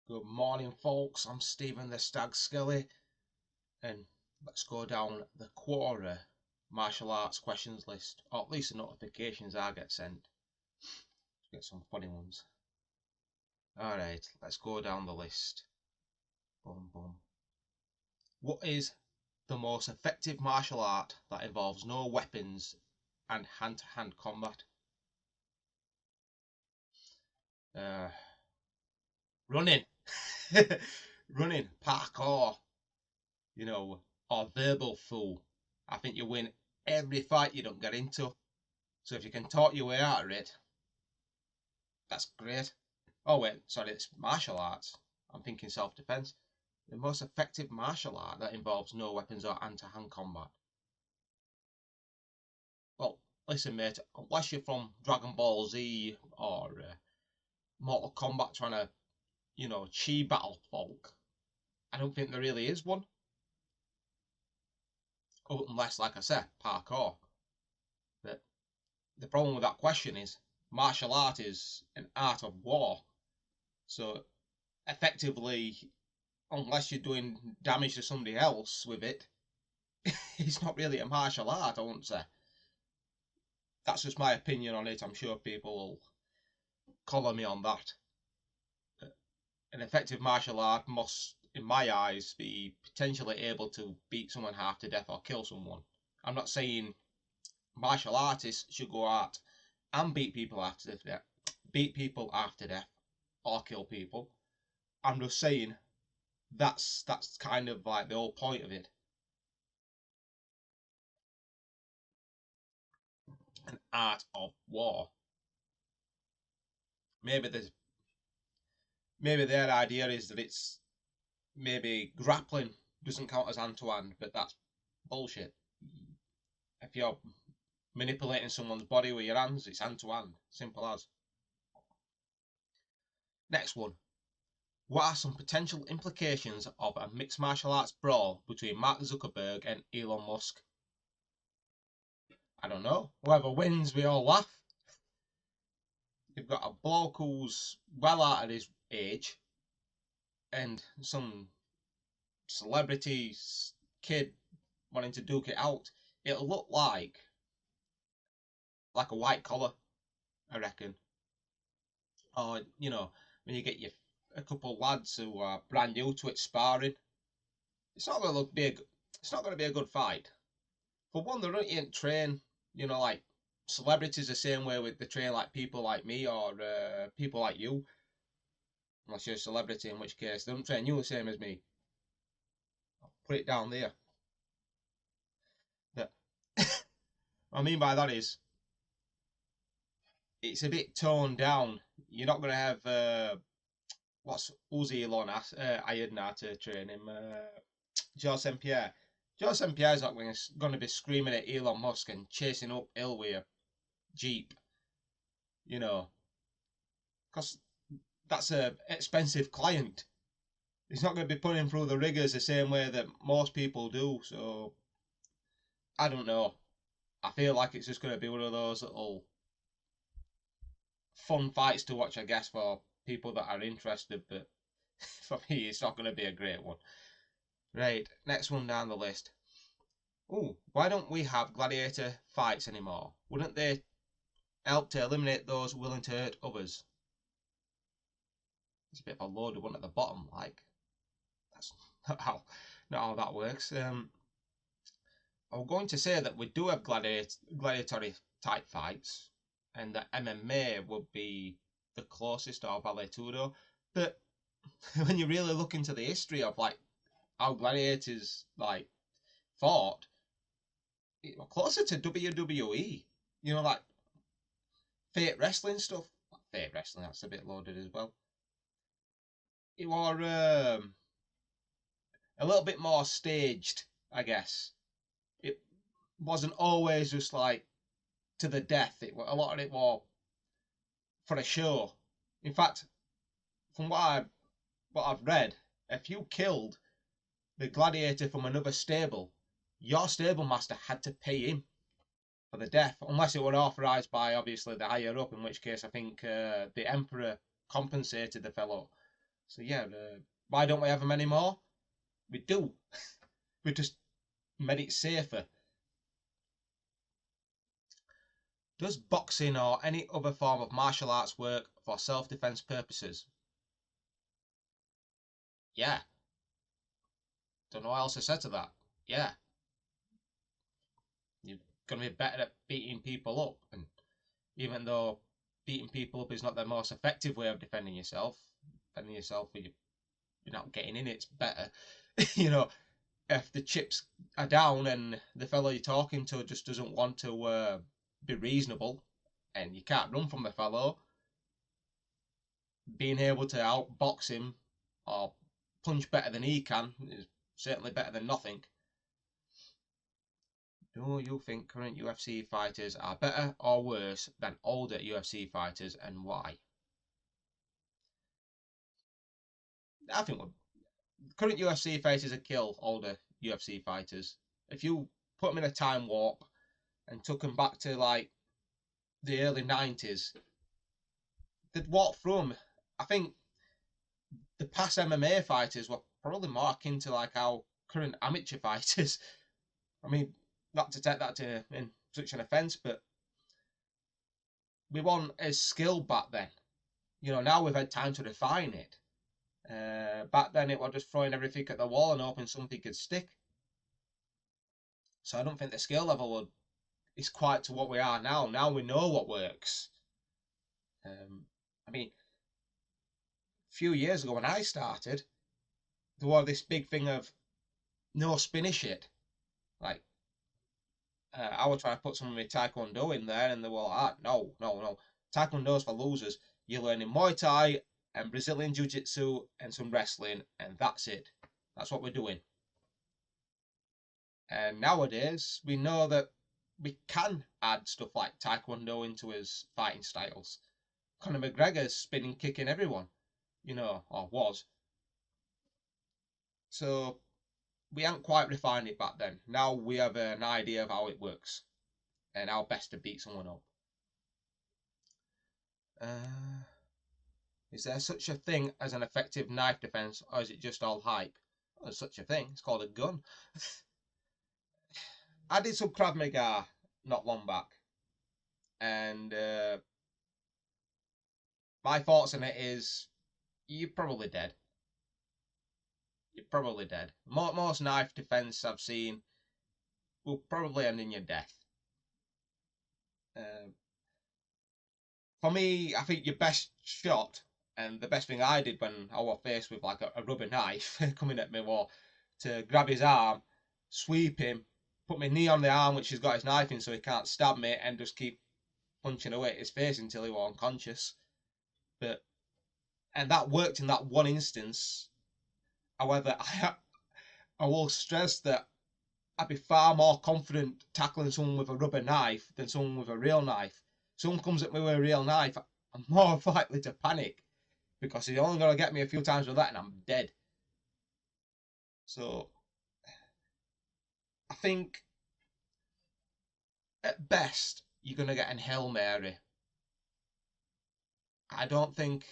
Good morning, folks. I'm Stephen the Stag Skelly, and let's go down the Quora martial arts questions list, or at least the notifications I get sent. Get some funny ones. Alright, let's go down the list. Boom, boom. What is the most effective martial art that involves no weapons and hand-to-hand combat? Uh, Running. Running, parkour, or verbal fool. I think you win every fight you don't get into. So if you can talk your way out of it, that's great. Oh wait, sorry, it's martial arts. I'm thinking self-defense. The most effective martial art that involves no weapons or hand-to-hand combat. Well, listen, mate, unless you're from Dragon Ball Z or Mortal Kombat trying to, chi battle folk, I don't think there really is one. Oh, unless, like I said, parkour. But the problem with that question is martial art is an art of war. So effectively, unless you're doing damage to somebody else with it, it's not really a martial art, I wouldn't say. That's just my opinion on it. I'm sure people will colour me on that. An effective martial art must, in my eyes, be potentially able to beat someone half to death or kill someone. I'm not saying martial artists should go out and beat people after death, or kill people. I'm just saying that's kind of like the whole point of it. An art of war. Maybe their idea is that it's maybe grappling doesn't count as hand to hand, but that's bullshit. If you're manipulating someone's body with your hands, it's hand to hand. Simple as. Next one. What are some potential implications of a mixed martial arts brawl between Mark Zuckerberg and Elon Musk? I don't know. Whoever wins, we all laugh. You've got a bloke who's well out of his age and some celebrity's kid wanting to duke it out. It'll look like a white collar, I reckon. Or when you get a couple of lads who are brand new to it sparring, it's not going to it's not going to be a good fight. For one, they don't train, like celebrities the same way with they train like people like me or people like you. Unless you're a celebrity, in which case they don't train you the same as me. I'll put it down there. But what I mean by that is it's a bit toned down. You're not going to have what's Uzi Elon hired now to train him. George St. Pierre. George St. Pierre's not going to be screaming at Elon Musk and chasing uphill with a Jeep, because that's a expensive client. He's not going to be putting him through the rigours the same way that most people do. So I don't know. I feel like it's just going to be one of those little fun fights to watch, I guess, for people that are interested. But for me, it's not going to be a great one. Right, next one down the list. Oh, why don't we have gladiator fights anymore? Wouldn't they help to eliminate those willing to hurt others? It's a bit of a loaded one at the bottom, like that's not how that works. I'm going to say that we do have gladiatory type fights, and that MMA would be the closest, or Vale Tudo. But when you really look into the history of like how gladiators like fought, it was closer to WWE. Like fake wrestling stuff. Fake wrestling, that's a bit loaded as well. It was a little bit more staged, I guess. It wasn't always just like to the death. A lot of it was for a show. In fact, from what I've read, if you killed the gladiator from another stable, your stable master had to pay him for the death, unless it were authorised by obviously the higher up. In which case, I think the emperor compensated the fellow. So yeah, why don't we have them anymore? We do. We just made it safer. Does boxing or any other form of martial arts work for self-defense purposes? Yeah. Don't know what else to say to that. Yeah. You're going to be better at beating people up. And even though beating people up is not the most effective way of defending yourself when you're not getting in, it's better. You know, if the chips are down and the fellow you're talking to just doesn't want to be reasonable and you can't run from the fellow, being able to outbox him or punch better than he can is certainly better than nothing. Do you think current UFC fighters are better or worse than older UFC fighters, and why? I think current UFC fighters would kill older UFC fighters. If you put them in a time warp and took them back to like the early 90s, they'd walk through them. I think the past MMA fighters were probably more akin to like our current amateur fighters. I mean, not to take that to in such an offence, but we weren't as skilled back then. You know, now we've had time to refine it. Back then, it was just throwing everything at the wall and hoping something could stick. So I don't think the skill level is quite to what we are now. Now we know what works. I mean, a few years ago when I started, there was this big thing of no spinny shit. Like, I was trying to put some of my taekwondo in there, and they were like, no. Taekwondo's for losers. You're learning Muay Thai and Brazilian Jiu-Jitsu and some wrestling, and that's it. That's what we're doing. And nowadays, we know that we can add stuff like Taekwondo into his fighting styles. Conor McGregor's spinning kicking everyone, you know, or was. So we hadn't quite refined it back then. Now we have an idea of how it works and how best to beat someone up. Is there such a thing as an effective knife defense, or is it just all hype? Well, there's such a thing. It's called a gun. I did some Krav Maga not long back, and my thoughts on it is you're probably dead. You're probably dead. Most knife defense I've seen will probably end in your death. For me, I think your best shot and the best thing I did when I was faced with like a rubber knife coming at me was to grab his arm, sweep him, put my knee on the arm which has got his knife in so he can't stab me, and just keep punching away at his face until he was unconscious. And that worked in that one instance. However, I will stress that I'd be far more confident tackling someone with a rubber knife than someone with a real knife. Someone comes at me with a real knife, I'm more likely to panic because he's only going to get me a few times with that and I'm dead. So I think at best you're going to get an Hail Mary. I don't think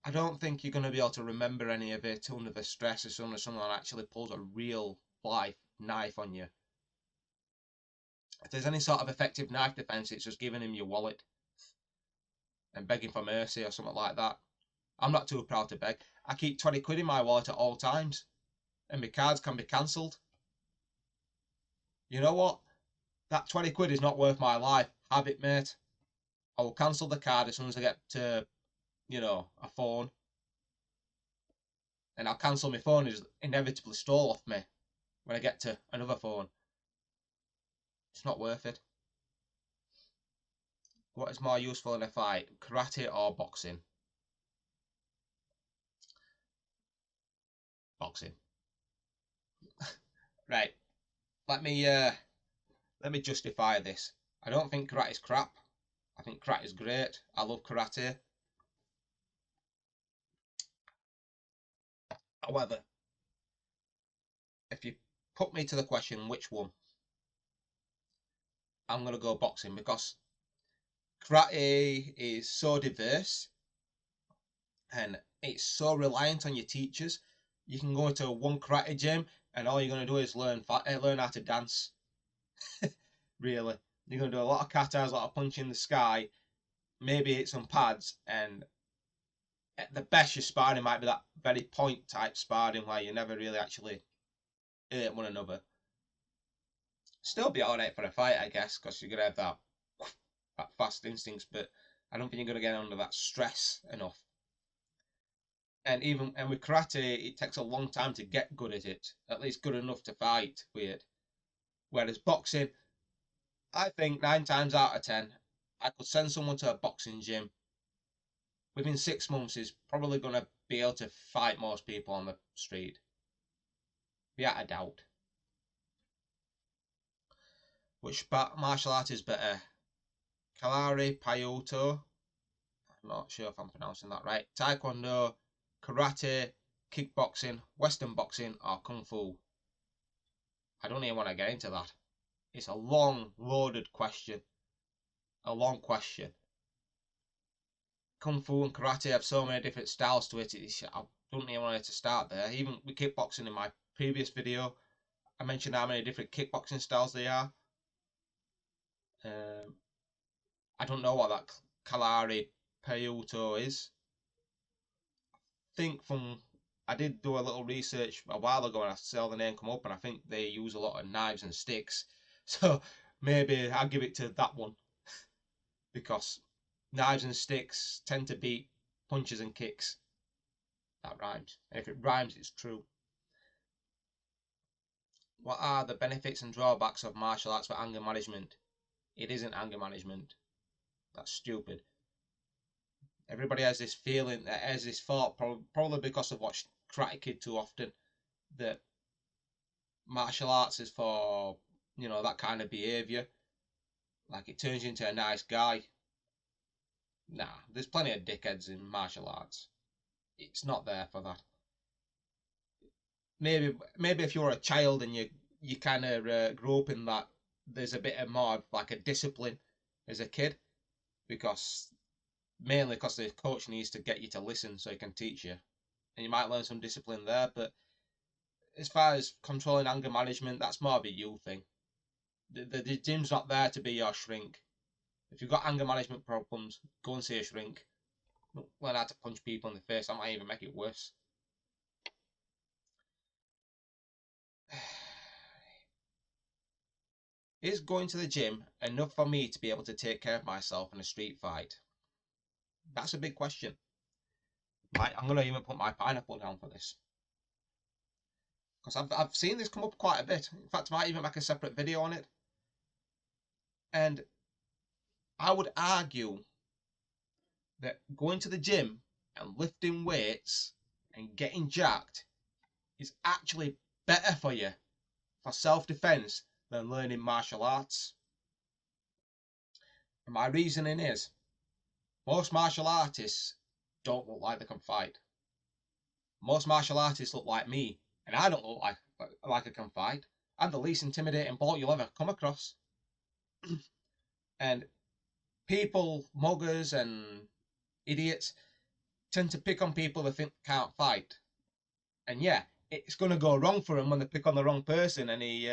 you're going to be able to remember any of it under the stress as soon as someone actually pulls a real life knife on you. If there's any sort of effective knife defense, it's just giving him your wallet and begging for mercy or something like that. I'm not too proud to beg. I keep 20 quid in my wallet at all times, and my cards can be cancelled. You know what? That 20 quid is not worth my life. Have it, mate. I will cancel the card as soon as I get to, a phone. And I'll cancel my phone is inevitably stole off me when I get to another phone. It's not worth it. What is more useful in a fight, karate or boxing? Boxing. Right. Let me justify this. I don't think karate is crap. I think karate is great. I love karate. However, if you put me to the question which one, I'm going to go boxing because karate is so diverse and it's so reliant on your teachers. You can go to one karate gym and all you're going to do is learn how to dance. Really. You're going to do a lot of katas, a lot of punching in the sky, maybe hit some pads, and at the best your sparring might be that very point type sparring where you never really actually hurt one another. Still be alright for a fight, I guess, because you're going to have that fast instincts, but I don't think you're going to get under that stress enough. And with karate, it takes a long time to get good at it, at least good enough to fight with. Whereas boxing, I think 9 times out of 10, I could send someone to a boxing gym. Within 6 months, is probably going to be able to fight most people on the street. Without a doubt. Which martial art is better? Kalari, Paiuto, I'm not sure if I'm pronouncing that right. Taekwondo, karate, kickboxing, western boxing, or kung fu? I don't even want to get into that. It's a long, loaded question. A long question. Kung fu and karate have so many different styles to it. I don't even want to start there. Even with kickboxing, in my previous video, I mentioned how many different kickboxing styles there are. I don't know what that Kalari Paiuto is. I did do a little research a while ago and I saw the name come up, and I think they use a lot of knives and sticks. So maybe I'll give it to that one, because knives and sticks tend to beat punches and kicks. That rhymes. And if it rhymes, it's true. What are the benefits and drawbacks of martial arts for anger management? It isn't anger management. That's stupid. Everybody has this feeling, has this thought, probably because I've watched Karate Kid too often, that martial arts is for, that kind of behaviour. Like it turns you into a nice guy. Nah, there's plenty of dickheads in martial arts. It's not there for that. Maybe if you're a child and you kind of grow up in that, there's a bit of more like a discipline as a kid, mainly because the coach needs to get you to listen so he can teach you, and you might learn some discipline there. But as far as controlling anger management, that's more of a you thing. The gym's not there to be your shrink. If you've got anger management problems, go and see a shrink. Learn how to punch people in the face. That might even make it worse. Is going to the gym enough for me to be able to take care of myself in a street fight? That's a big question. I'm going to even put my pineapple down for this, because I've seen this come up quite a bit. In fact, I might even make a separate video on it. And I would argue that going to the gym and lifting weights and getting jacked is actually better for you for self-defense than learning martial arts. And my reasoning is, most martial artists don't look like they can fight. Most martial artists look like me, and I don't look like I can fight. I'm the least intimidating bloke you'll ever come across. And people, muggers and idiots, tend to pick on people they think can't fight. And yeah, it's going to go wrong for them when they pick on the wrong person and he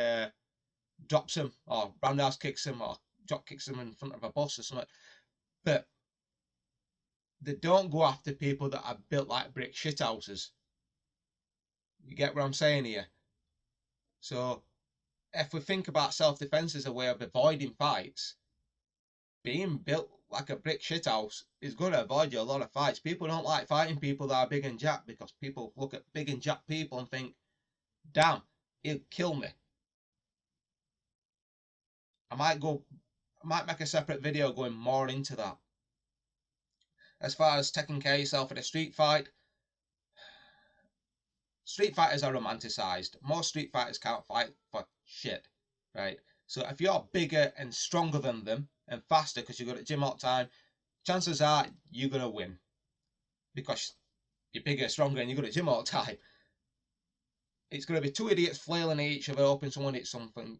drops them, or roundhouse kicks them, or drop kicks them in front of a bus or something. But they don't go after people that are built like brick shithouses. You get what I'm saying here? So if we think about self-defense as a way of avoiding fights, being built like a brick shithouse is going to avoid you a lot of fights. People don't like fighting people that are big and jacked, because people look at big and jacked people and think, damn, he'll kill me. I might make a separate video going more into that. As far as taking care of yourself in a street fight, street fighters are romanticized. Most street fighters can't fight for shit, right? So if you're bigger and stronger than them and faster because you go to the gym all the time, chances are you're going to win, because you're bigger, stronger, and you go to the gym all the time. It's going to be two idiots flailing at each other, hoping someone hits something.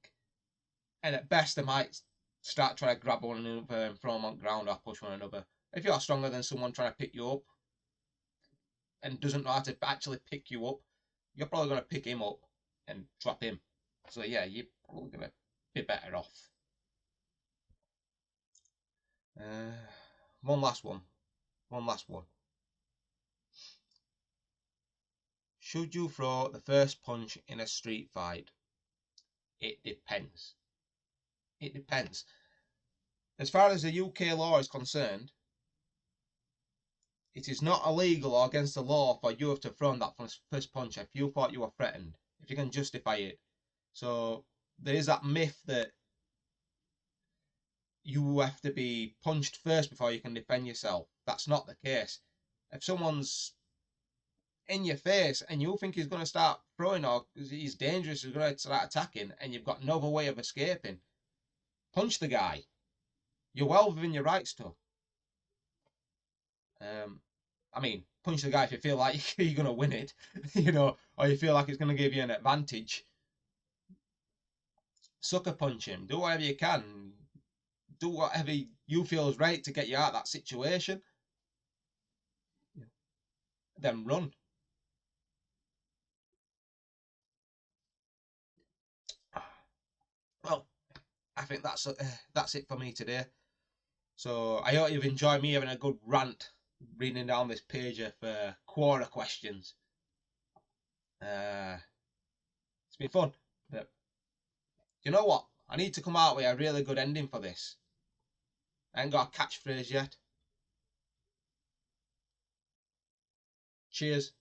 And at best, they might start trying to grab one another and throw them on the ground or push one another. If you're stronger than someone trying to pick you up, and doesn't know how to actually pick you up, you're probably going to pick him up and drop him. So yeah, you're probably going to be better off. One last one. Should you throw the first punch in a street fight? It depends. It depends. As far as the UK law is concerned, it is not illegal or against the law for you to throw that first punch if you thought you were threatened, if you can justify it. So there is that myth that you have to be punched first before you can defend yourself. That's not the case. If someone's in your face and you think he's going to start throwing or he's dangerous, he's going to start attacking, and you've got no other way of escaping, punch the guy. You're well within your rights to. I mean, punch the guy if you feel like you're going to win it, or you feel like it's going to give you an advantage. Sucker punch him. Do whatever you can. Do whatever you feel is right to get you out of that situation. Then run. Well, I think that's it for me today. So I hope you've enjoyed me having a good rant, reading down this page of Quora questions. It's been fun. But you know what? I need to come out with a really good ending for this. I ain't got a catchphrase yet. Cheers.